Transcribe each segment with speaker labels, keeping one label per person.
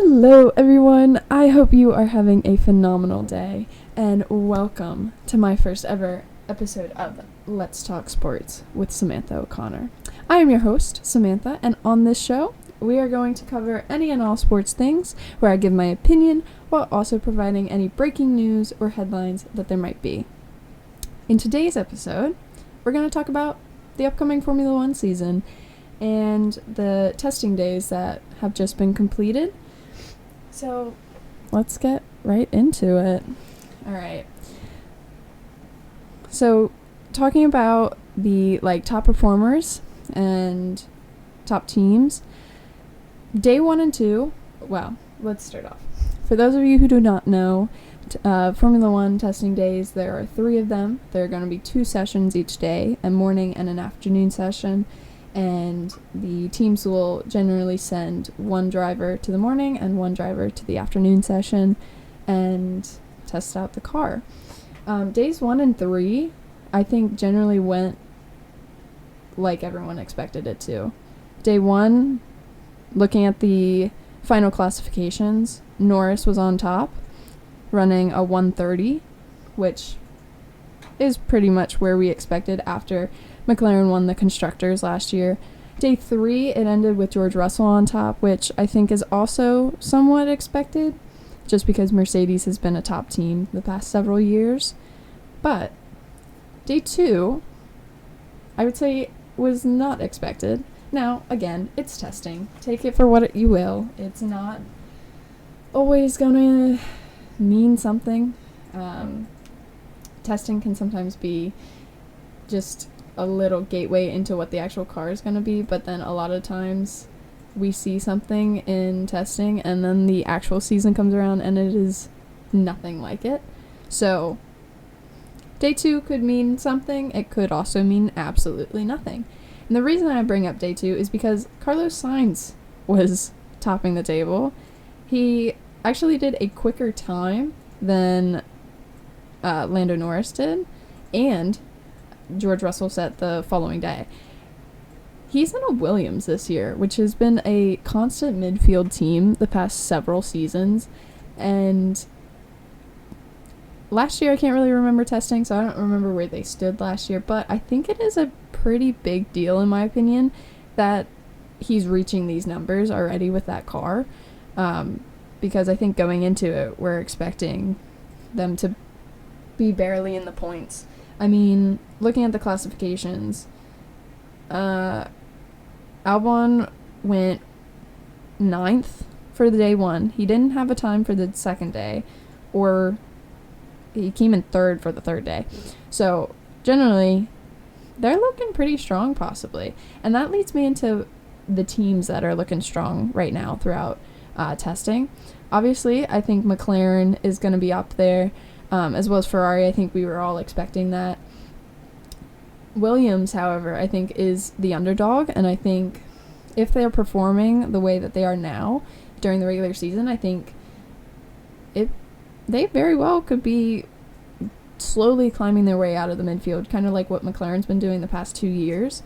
Speaker 1: Hello, everyone. I hope you are having a phenomenal day, and welcome to my first ever episode of Let's Talk Sports with Samantha O'Connor. I am your host, Samantha, and on this show, we are going to cover any and all sports things where I give my opinion while also providing any breaking news or headlines that there might be. In today's episode, we're going to talk about the upcoming Formula One season and the testing days that have just been completed. So let's get right into it. All right. So talking about the top performers and top teams, day 1 and 2, well, let's start off. For those of you who do not know, Formula One testing days, there are 3 of them. There are going to be 2 sessions each day, a morning and an afternoon session. And the teams will generally send 1 driver to the morning and 1 driver to the afternoon session and test out the car. Days 1 and 3, I think, generally went like everyone expected it to. Day 1, looking at the final classifications, Norris was on top, running a 130, which is pretty much where we expected after McLaren won the Constructors last year. Day 3, it ended with George Russell on top, which I think is also somewhat expected, just because Mercedes has been a top team the past several years. But day 2, I would say, was not expected. Now, again, it's testing. Take it for what you will. It's not always going to mean something. Testing can sometimes be just a little gateway into what the actual car is going to be, but then a lot of times we see something in testing and then the actual season comes around and it is nothing like it. So day 2 could mean something. It could also mean absolutely nothing. And the reason I bring up day 2 is because Carlos Sainz was topping the table. He actually did a quicker time than Lando Norris did, and George Russell set the following day. He's in a Williams this year, which has been a constant midfield team the past several seasons. And last year, I can't really remember testing, so I don't remember where they stood last year, but I think it is a pretty big deal, in my opinion, that he's reaching these numbers already with that car. Because I think going into it, we're expecting them to be barely in the points. I mean, looking at the classifications, Albon went 9th for the day 1. He didn't have a time for the second day, or he came in 3rd for the 3rd day. So, generally, they're looking pretty strong, possibly. And that leads me into the teams that are looking strong right now throughout testing. Obviously, I think McLaren is going to be up there, as well as Ferrari. I think we were all expecting that. Williams, however, I think is the underdog, and I think if they're performing the way that they are now during the regular season, I think they very well could be slowly climbing their way out of the midfield, kind of like what McLaren's been doing the past 2 years.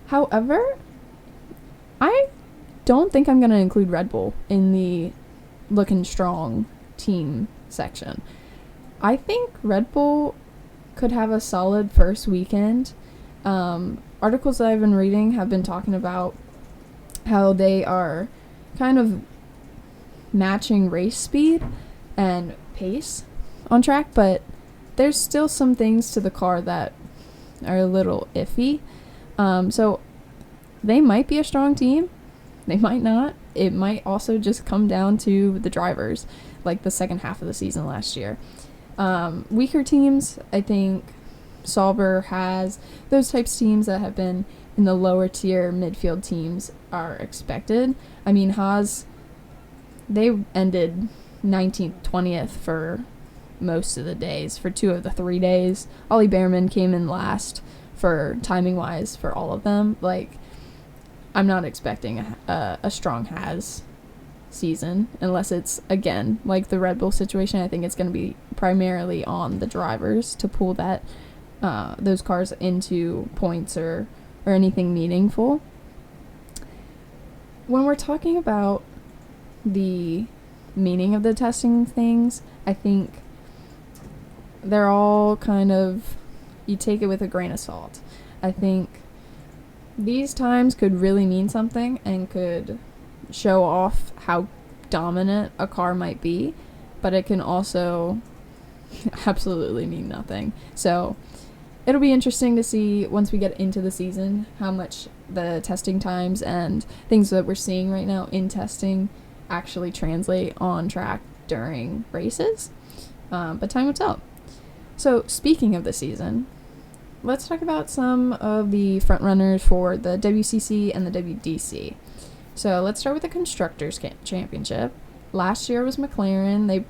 Speaker 1: However, I don't think I'm going to include Red Bull in the looking strong team section. I think Red Bull could have a solid first weekend. Articles that I've been reading have been talking about how they are kind of matching race speed and pace on track, but there's still some things to the car that are a little iffy. So they might be a strong team. They might not. It might also just come down to the drivers, like the second half of the season last year. Weaker teams, I think Sauber has those types of teams that have been in the lower tier midfield teams are expected. I mean, Haas, they ended 19th, 20th for most of the days, for 2 of the 3 days. Ollie Behrman came in last for timing-wise for all of them. Like, I'm not expecting a strong Haas season unless it's, again, like the Red Bull situation. I think it's going to be primarily on the drivers to pull that those cars into points or anything meaningful. When we're talking about the meaning of the testing things. I think they're all kind of, you take it with a grain of salt. I think these times could really mean something and could show off how dominant a car might be, but it can also absolutely mean nothing. So it'll be interesting to see once we get into the season how much the testing times and things that we're seeing right now in testing actually translate on track during races. But time will tell. So speaking of the season, let's talk about some of the front runners for the WCC and the WDC. So let's start with the Constructors' Championship. Last year was McLaren. They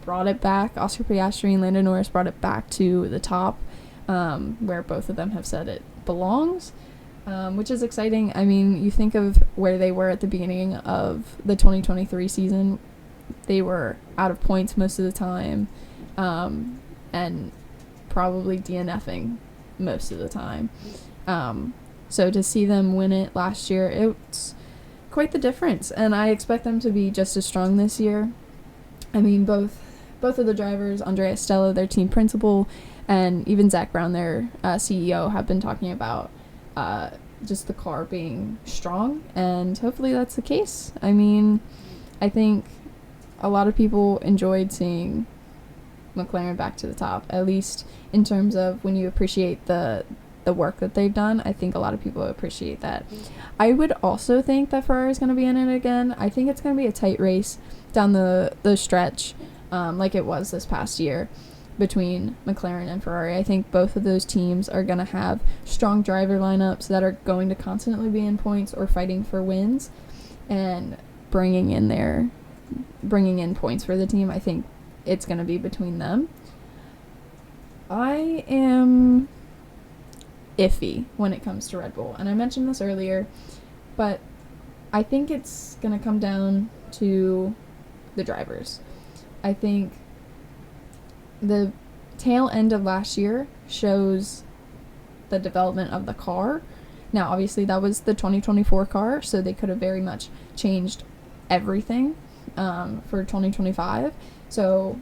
Speaker 1: brought it back. Oscar Piastri and Lando Norris brought it back to the top, where both of them have said it belongs, which is exciting. I mean, you think of where they were at the beginning of the 2023 season. They were out of points most of the time, and probably DNFing most of the time. So to see them win it last year, it's quite the difference, and I expect them to be just as strong this year. I mean, both of the drivers, Andrea Stella, their team principal, and even Zach Brown, their CEO, have been talking about just the car being strong, and hopefully that's the case. I mean, I think a lot of people enjoyed seeing McLaren back to the top, at least in terms of when you appreciate the work that they've done. I think a lot of people appreciate that. I would also think that Ferrari is going to be in it again. I think it's going to be a tight race down the stretch, like it was this past year between McLaren and Ferrari. I think both of those teams are going to have strong driver lineups that are going to constantly be in points or fighting for wins and bringing in points for the team. I think it's going to be between them. I am iffy when it comes to Red Bull, and I mentioned this earlier, but I think it's going to come down to the drivers. I think the tail end of last year shows the development of the car. Now, obviously, that was the 2024 car, so they could have very much changed everything for 2025. So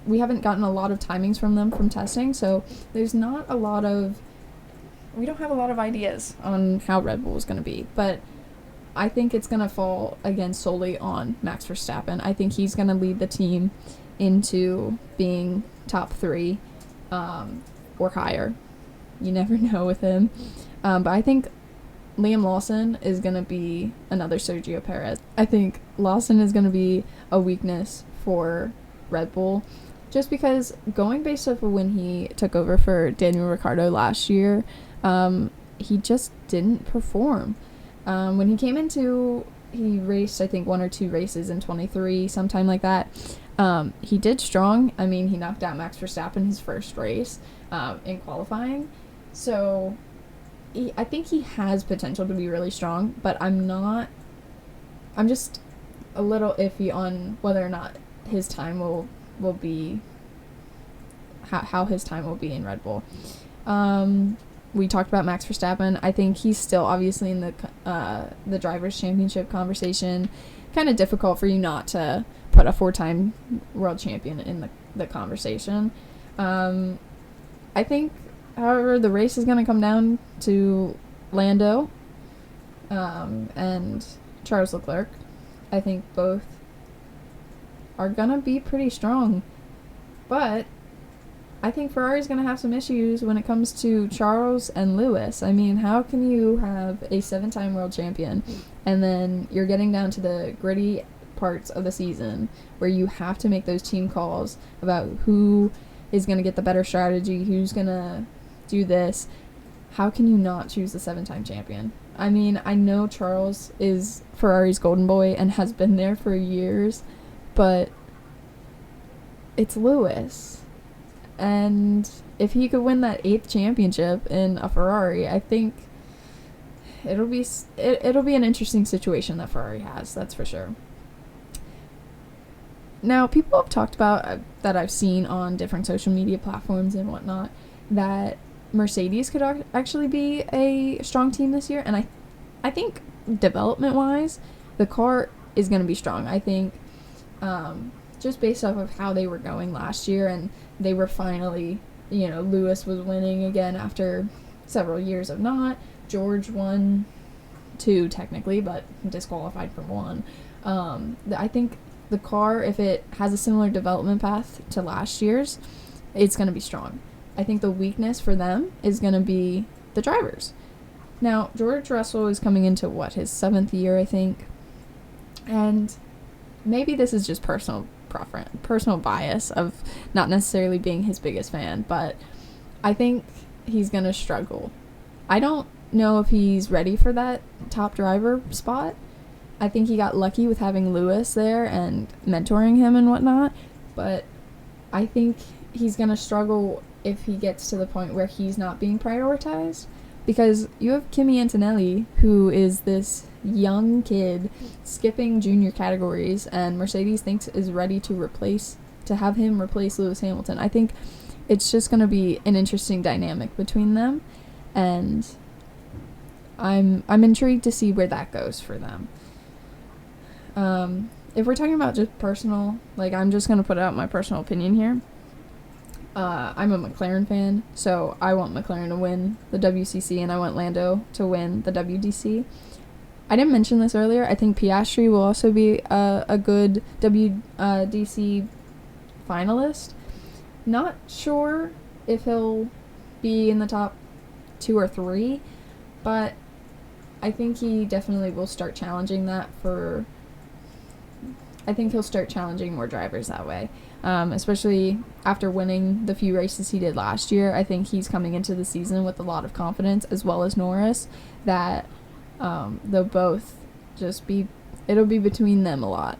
Speaker 1: we haven't gotten a lot of timings from them from testing, so there's not a lot of, we don't have a lot of ideas on how Red Bull is going to be, but I think it's going to fall again solely on Max Verstappen. I think he's going to lead the team into being top 3 or higher. You never know with him. But I think Liam Lawson is going to be another Sergio Perez. I think Lawson is going to be a weakness for Red Bull, just because going based off of when he took over for Daniel Ricciardo last year, he just didn't perform. When he came into, he raced, I think, 1 or 2 races in 23, sometime like that. He did strong. I mean, he knocked out Max Verstappen his first race in qualifying. So I think he has potential to be really strong, but I'm just a little iffy on whether or not his time will be, how his time will be in Red Bull. We talked about Max Verstappen. I think he's still obviously in the Drivers' Championship conversation. Kind of difficult for you not to put a 4-time world champion in the conversation. I think, however, the race is going to come down to Lando and Charles Leclerc. I think both are going to be pretty strong. But I think Ferrari's going to have some issues when it comes to Charles and Lewis. I mean, how can you have a 7-time world champion and then you're getting down to the gritty parts of the season where you have to make those team calls about who is going to get the better strategy, who's going to do this? How can you not choose the 7-time champion? I mean, I know Charles is Ferrari's golden boy and has been there for years, but it's Lewis. And if he could win that 8th championship in a Ferrari, I think it'll be an interesting situation that Ferrari has, that's for sure. Now, people have talked about, that I've seen on different social media platforms and whatnot, that Mercedes could actually be a strong team this year. And I think development-wise, the car is going to be strong. I think just based off of how they were going last year, and they were finally, Lewis was winning again after several years of not. George won 2 technically, but disqualified from 1. I think the car, if it has a similar development path to last year's, it's going to be strong. I think the weakness for them is going to be the drivers. Now, George Russell is coming into, his 7th year, I think. And maybe this is just personal bias of not necessarily being his biggest fan, but I think he's going to struggle. I don't know if he's ready for that top driver spot. I think he got lucky with having Lewis there and mentoring him and whatnot, but I think he's going to struggle if he gets to the point where he's not being prioritized, because you have Kimi Antonelli, who is this young kid skipping junior categories, and Mercedes thinks is ready to have him replace Lewis Hamilton. I think it's just going to be an interesting dynamic between them, and I'm intrigued to see where that goes for them. If we're talking about just personal, I'm just going to put out my personal opinion here. I'm a McLaren fan, so I want McLaren to win the WCC, and I want Lando to win the WDC. I didn't mention this earlier. I think Piastri will also be a good WDC finalist. Not sure if he'll be in the top 2 or 3, but I think he definitely will start challenging I think he'll start challenging more drivers that way. Especially after winning the few races he did last year. I think he's coming into the season with a lot of confidence, as well as Norris, that they'll both it'll be between them a lot,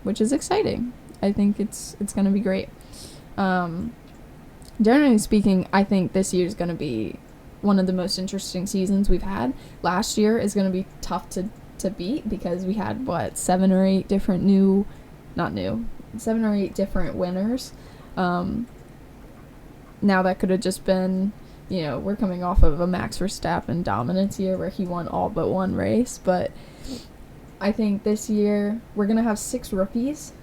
Speaker 1: which is exciting. I think it's going to be great. Generally speaking, I think this year is going to be one of the most interesting seasons we've had. Last year is going to be tough to beat, because we had 7 or 8 different winners. Now that could have just been, we're coming off of a Max Verstappen dominance year where he won all but 1 race, but I think this year we're going to have 6 rookies,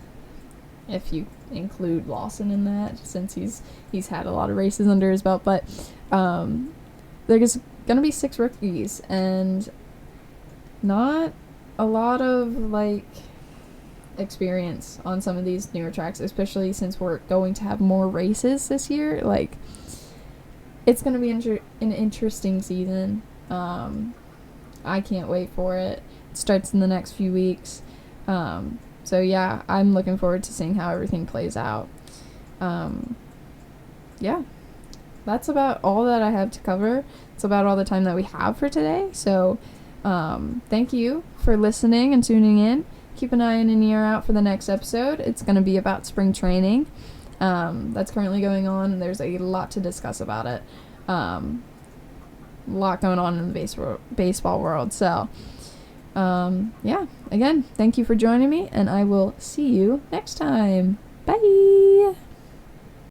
Speaker 1: if you include Lawson in that, since he's had a lot of races under his belt, but there's going to be 6 rookies, and not a lot of experience on some of these newer tracks, especially since we're going to have more races this year. It's going to be an interesting season. I can't wait for it. It starts in the next few weeks. So yeah, I'm looking forward to seeing how everything plays out. Yeah, that's about all that I have to cover. It's about all the time that we have for today. So thank you for listening and tuning in. Keep an eye and an ear out for the next episode. It's going to be about spring training. That's currently going on, and there's a lot to discuss about it. A lot going on in the baseball world. So, yeah, again, thank you for joining me, and I will see you next time. Bye!